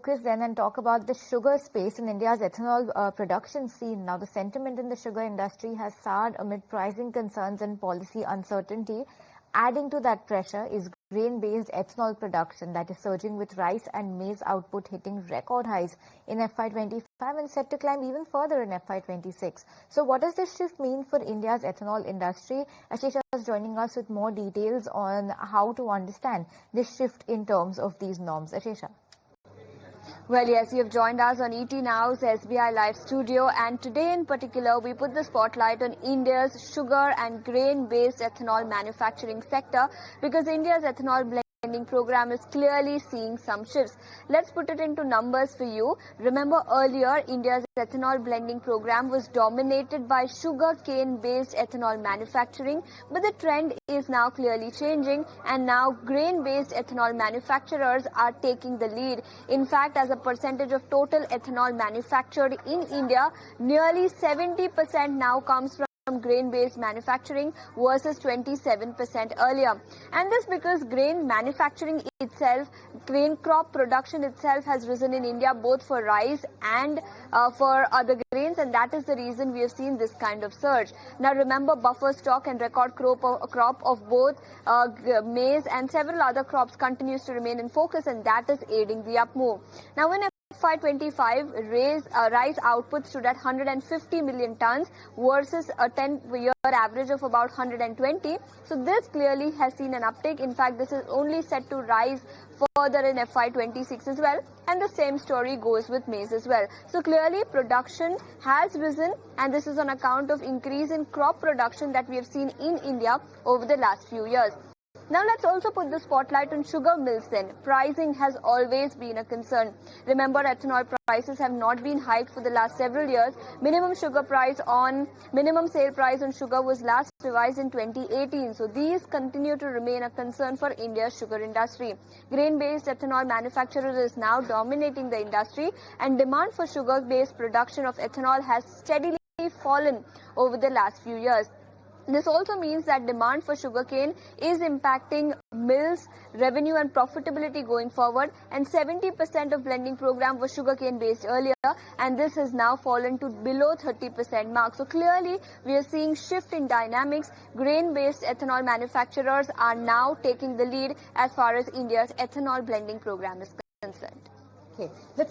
focus then and talk about the sugar space in India's ethanol production scene. Now, the sentiment in the sugar industry has soured amid pricing concerns and policy uncertainty. Adding to that pressure is grain-based ethanol production that is surging, with rice and maize output hitting record highs in FY25 and set to climb even further in FY26. So what does this shift mean for India's ethanol industry? Ashisha is joining us with more details on how to understand this shift in terms of these norms. Ashisha. Well, yes, you have joined us on ET Now's SBI Live studio, and today in particular we put the spotlight on India's sugar and grain-based ethanol manufacturing sector, because India's ethanol blending program is clearly seeing some shifts. Let's put it into numbers for you. Remember, earlier India's ethanol blending program was dominated by sugarcane-based ethanol manufacturing, but the trend is now clearly changing, and now grain-based ethanol manufacturers are taking the lead. In fact, as a percentage of total ethanol manufactured in India, nearly 70% now comes from grain-based manufacturing versus 27% earlier. And this because grain manufacturing itself, grain crop production itself has risen in India, both for rice and for other grains, and that is the reason we have seen this kind of surge. Now remember, buffer stock and record crop of both maize and several other crops continues to remain in focus, and that is aiding the up move. Now in FY25, rice output stood at 150 million tons versus a 10-year average of about 120. So this clearly has seen an uptake. In fact, this is only set to rise further in FY26 as well. And the same story goes with maize as well. So clearly production has risen, and this is on account of increase in crop production that we have seen in India over the last few years. Now let's also put the spotlight on sugar mills then. Pricing has always been a concern. Remember, ethanol prices have not been hiked for the last several years. Minimum sale price on sugar was last revised in 2018. So these continue to remain a concern for India's sugar industry. Grain-based ethanol manufacturers is now dominating the industry, and demand for sugar-based production of ethanol has steadily fallen over the last few years. This also means that demand for sugarcane is impacting mills' revenue and profitability going forward, and 70% of blending program was sugarcane based earlier, and this has now fallen to below 30% mark. So clearly we are seeing shift in dynamics. Grain-based ethanol manufacturers are now taking the lead as far as India's ethanol blending program is concerned. Okay, let's